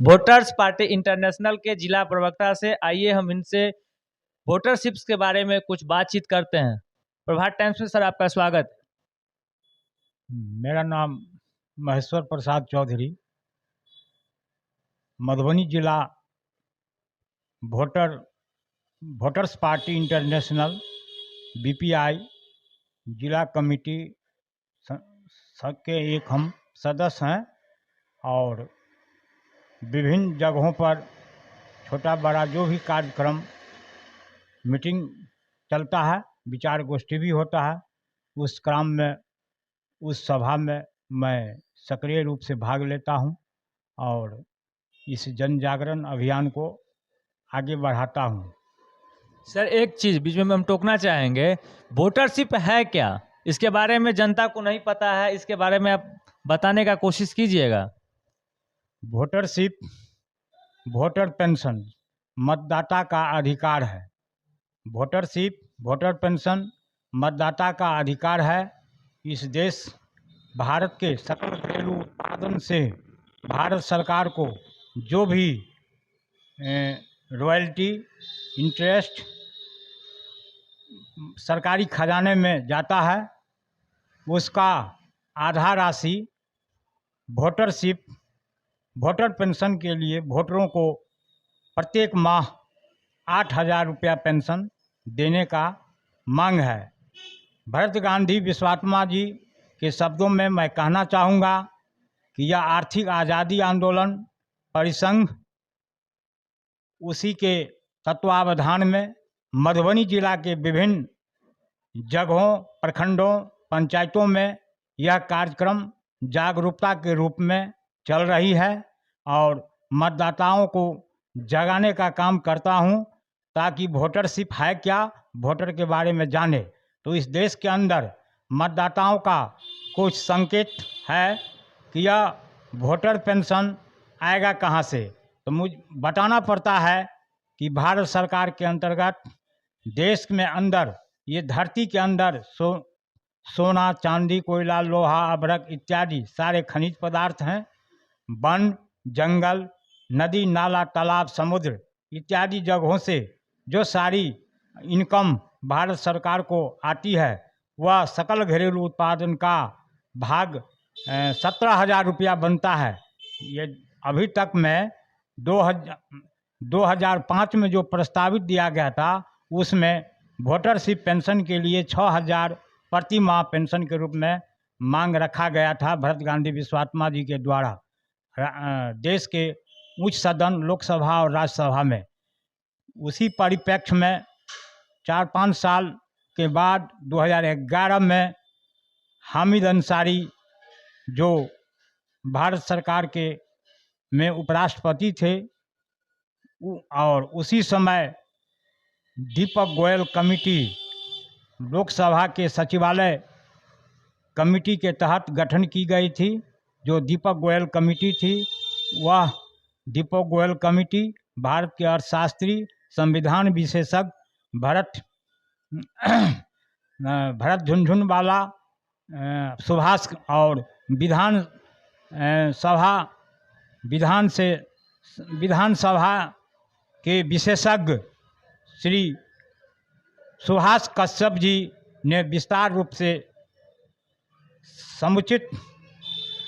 Voters party international के जिला प्रवक्ता से। आइए हम इनसे वोटरशिप्स के बारे में कुछ बातचीत करते हैं। प्रभात टाइम्स में सर आपका स्वागत है। मेरा नाम महेश्वर प्रसाद चौधरी, मधुबनी जिला वोटर्स पार्टी इंटरनेशनल बीपीआई जिला कमेटी के एक हम सदस्य हैं और विभिन्न जगहों पर छोटा बड़ा जो भी कार्यक्रम मीटिंग चलता है, विचार गोष्ठी भी होता है, उस क्रम में उस सभा में मैं सक्रिय रूप से भाग लेता हूं और इस जन जागरण अभियान को आगे बढ़ाता हूं। सर एक चीज़ बीच में हम टोकना चाहेंगे, वोटरशिप है क्या? इसके बारे में जनता को नहीं पता है, इसके बारे में आप बताने का कोशिश कीजिएगा। वोटरशिप वोटर पेंशन मतदाता का अधिकार है। वोटरशिप वोटर पेंशन मतदाता का अधिकार है। इस देश भारत के सकल घरेलू उत्पादन से भारत सरकार को जो भी रॉयल्टी इंटरेस्ट सरकारी खजाने में जाता है, उसका आधा राशि वोटरशिप वोटर पेंशन के लिए वोटरों को प्रत्येक माह 8,000 रुपया पेंशन देने का मांग है। भरत गांधी विश्वात्मा जी के शब्दों में मैं कहना चाहूँगा कि यह आर्थिक आज़ादी आंदोलन परिसंघ उसी के तत्वावधान में मधुबनी जिला के विभिन्न जगहों, प्रखंडों, पंचायतों में यह कार्यक्रम जागरूकता के रूप में चल रही है और मतदाताओं को जगाने का काम करता हूं ताकि वोटरशिप है क्या, वोटर के बारे में जाने। तो इस देश के अंदर मतदाताओं का कुछ संकेत है कि यह वोटर पेंशन आएगा कहां से, तो मुझे बताना पड़ता है कि भारत सरकार के अंतर्गत देश में अंदर ये धरती के अंदर सोना, चांदी, कोयला, लोहा, अभ्रक इत्यादि सारे खनिज पदार्थ हैं। वन, जंगल, नदी, नाला, तालाब, समुद्र इत्यादि जगहों से जो सारी इनकम भारत सरकार को आती है, वह सकल घरेलू उत्पादन का भाग 17,000 रुपया बनता है। ये अभी तक में 2005 में जो प्रस्तावित दिया गया था, उसमें वोटरशिप पेंशन के लिए 6,000 प्रति माह पेंशन के रूप में मांग रखा गया था भरत गांधी विश्वात्मा जी के द्वारा देश के उच्च सदन लोकसभा और राज्यसभा में। उसी परिप्रेक्ष्य में 4-5 साल के बाद 2011 में हामिद अंसारी जो भारत सरकार के में उपराष्ट्रपति थे और उसी समय दीपक गोयल कमेटी लोकसभा के सचिवालय कमेटी के तहत गठन की गई थी। जो दीपक गोयल कमेटी थी, वह दीपक गोयल कमेटी भारत के अर्थशास्त्री, संविधान विशेषज्ञ भरत झुनझुनवाला, सुभाष और विधानसभा के विशेषज्ञ श्री सुभाष कश्यप जी ने विस्तार रूप से समुचित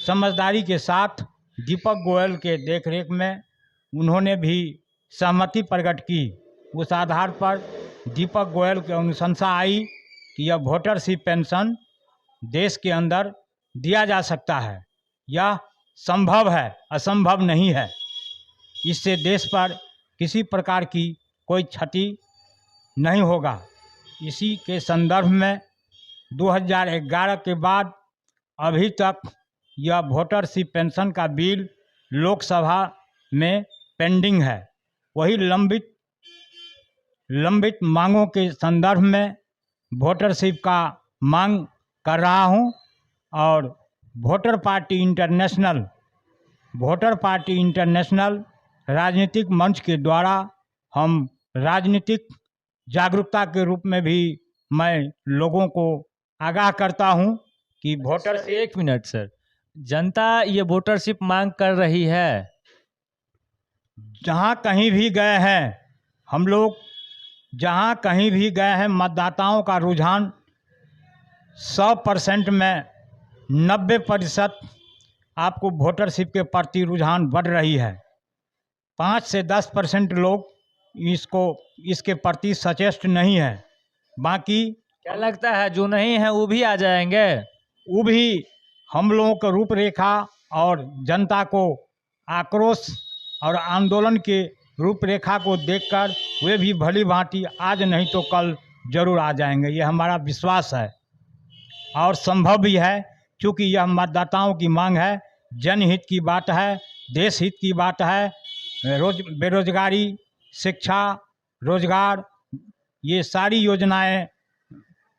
समझदारी के साथ दीपक गोयल के देखरेख में उन्होंने भी सहमति प्रकट की। उस आधार पर दीपक गोयल की अनुशंसा आई कि यह वोटरशिप पेंशन देश के अंदर दिया जा सकता है, यह संभव है, असंभव नहीं है। इससे देश पर किसी प्रकार की कोई क्षति नहीं होगा। इसी के संदर्भ में 2011 के बाद अभी तक यह वोटरशिप पेंशन का बिल लोकसभा में पेंडिंग है। वही लंबित मांगों के संदर्भ में वोटरशिप का मांग कर रहा हूं और वोटर पार्टी इंटरनेशनल राजनीतिक मंच के द्वारा हम राजनीतिक जागरूकता के रूप में भी मैं लोगों को आगाह करता हूं कि वोटर। एक मिनट सर, जनता ये वोटरशिप मांग कर रही है, जहाँ कहीं भी गए हैं हम लोग, जहाँ कहीं भी गए हैं, मतदाताओं का रुझान 100% में 90% आपको वोटरशिप के प्रति रुझान बढ़ रही है। 5 से 10% लोग इसके प्रति सचेष्ट नहीं है। बाकी क्या लगता है जो नहीं है वो भी आ जाएंगे? वो भी हम लोगों को रूपरेखा और जनता को आक्रोश और आंदोलन के रूपरेखा को देखकर वे भी भली भांति आज नहीं तो कल जरूर आ जाएंगे, ये हमारा विश्वास है और संभव भी है, क्योंकि यह मतदाताओं की मांग है, जनहित की बात है, देश हित की बात है। बेरोजगारी, शिक्षा, रोजगार, ये सारी योजनाएं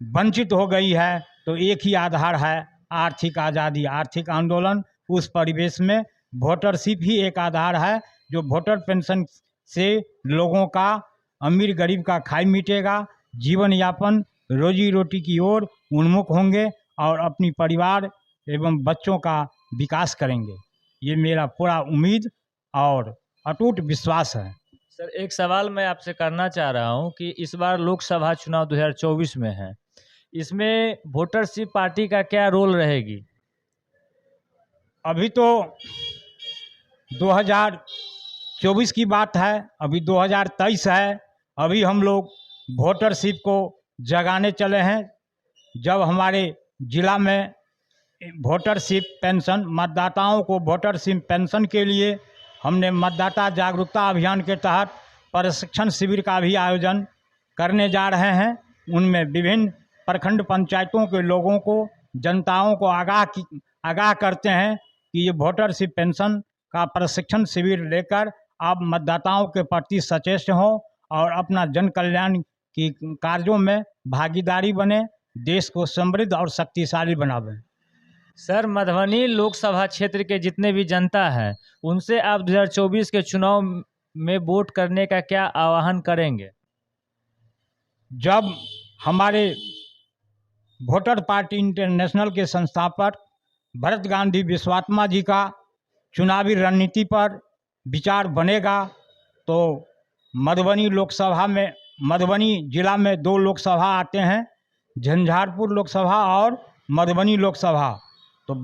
वंचित हो गई है, तो एक ही आधार है आर्थिक आज़ादी, आर्थिक आंदोलन। उस परिवेश में वोटरशिप ही एक आधार है, जो वोटर पेंशन से लोगों का, अमीर गरीब का खाई मिटेगा, जीवन यापन, रोजी रोटी की ओर उन्मुख होंगे और अपनी परिवार एवं बच्चों का विकास करेंगे। ये मेरा पूरा उम्मीद और अटूट विश्वास है। सर, एक सवाल मैं आपसे करना चाह रहा हूं कि इस बार लोकसभा चुनाव 2024 में है, इसमें वोटरशिप पार्टी का क्या रोल रहेगी? अभी तो 2024 की बात है, अभी 2023 है। अभी हम लोग वोटरशिप को जगाने चले हैं। जब हमारे ज़िला में वोटरशिप पेंशन, मतदाताओं को वोटरशिप पेंशन के लिए हमने मतदाता जागरूकता अभियान के तहत प्रशिक्षण शिविर का भी आयोजन करने जा रहे हैं। उनमें विभिन्न प्रखंड पंचायतों के लोगों को, जनताओं को आगाह करते हैं कि ये वोटरशिप पेंशन का प्रशिक्षण शिविर लेकर आप मतदाताओं के प्रति सचेत हों और अपना जन कल्याण की कार्यों में भागीदारी बने, देश को समृद्ध और शक्तिशाली बनावें। सर, मधुबनी लोकसभा क्षेत्र के जितने भी जनता है उनसे आप 2024 के चुनाव में वोट करने का क्या आह्वान करेंगे? जब हमारे वोटर पार्टी इंटरनेशनल के संस्थापक भरत गांधी विश्वात्मा जी का चुनावी रणनीति पर विचार बनेगा, तो मधुबनी लोकसभा में, मधुबनी जिला में 2 लोकसभा आते हैं, झंझारपुर लोकसभा और मधुबनी लोकसभा। तो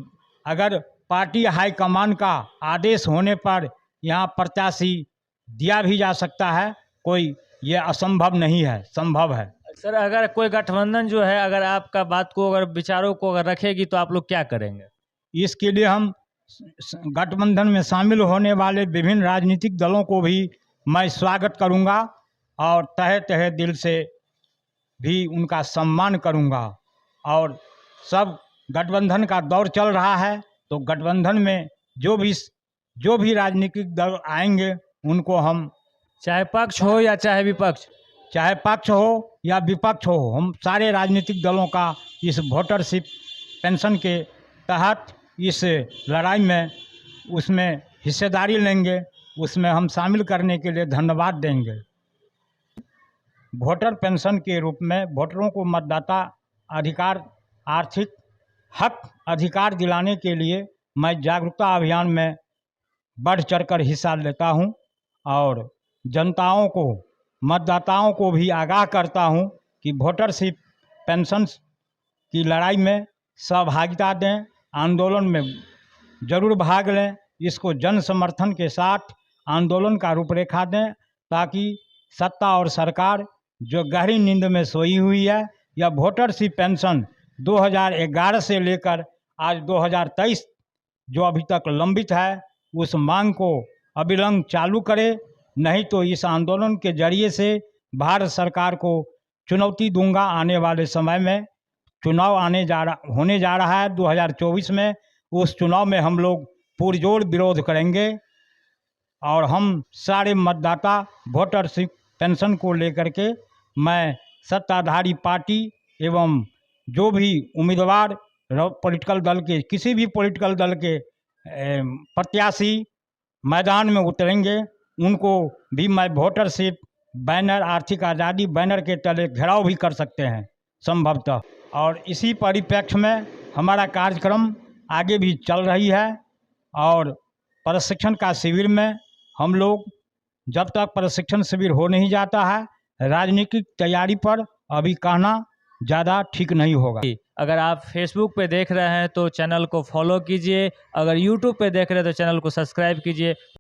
अगर पार्टी हाईकमान का आदेश होने पर यहाँ प्रत्याशी दिया भी जा सकता है, कोई ये असंभव नहीं है, संभव है। सर, अगर कोई गठबंधन जो है, अगर आपका बात को, अगर विचारों को अगर रखेगी तो आप लोग क्या करेंगे? इसके लिए हम गठबंधन में शामिल होने वाले विभिन्न राजनीतिक दलों को भी मैं स्वागत करूंगा और तहे तहे दिल से भी उनका सम्मान करूंगा। और सब गठबंधन का दौर चल रहा है, तो गठबंधन में जो भी राजनीतिक दल आएंगे उनको हम, चाहे पक्ष हो या चाहे विपक्ष, चाहे पक्ष हो या विपक्ष हो, हम सारे राजनीतिक दलों का इस वोटरशिप पेंशन के तहत इस लड़ाई में, उसमें हिस्सेदारी लेंगे, उसमें हम शामिल करने के लिए धन्यवाद देंगे। वोटर पेंशन के रूप में वोटरों को मतदाता अधिकार, आर्थिक हक अधिकार दिलाने के लिए मैं जागरूकता अभियान में बढ़ चढ़कर हिस्सा लेता हूं और जनताओं को, मतदाताओं को भी आगाह करता हूं कि वोटरशिप पेंशन की लड़ाई में सहभागिता दें, आंदोलन में जरूर भाग लें, इसको जन समर्थन के साथ आंदोलन का रूपरेखा दें, ताकि सत्ता और सरकार जो गहरी नींद में सोई हुई है, या वोटरशिप पेंशन 2011 से लेकर आज 2023 जो अभी तक लंबित है, उस मांग को अविलंब चालू करे। नहीं तो इस आंदोलन के जरिए से भारत सरकार को चुनौती दूंगा। आने वाले समय में चुनाव होने जा रहा है 2024 में, उस चुनाव में हम लोग पुरजोर विरोध करेंगे और हम सारे मतदाता वोटरशिप पेंशन को लेकर के, मैं सत्ताधारी पार्टी एवं जो भी उम्मीदवार पॉलिटिकल दल के, किसी भी पॉलिटिकल दल के प्रत्याशी मैदान में उतरेंगे, उनको भी मैं वोटरशिप बैनर, आर्थिक आज़ादी बैनर के तले घेराव भी कर सकते हैं संभवतः। और इसी परिप्रेक्ष्य में हमारा कार्यक्रम आगे भी चल रही है और प्रशिक्षण का शिविर में हम लोग जब तक प्रशिक्षण शिविर हो नहीं जाता है, राजनीतिक तैयारी पर अभी कहना ज़्यादा ठीक नहीं होगा। अगर आप फेसबुक पे देख रहे हैं तो चैनल को फॉलो कीजिए, अगर यूट्यूब पे देख रहे हैं तो चैनल को सब्सक्राइब कीजिए।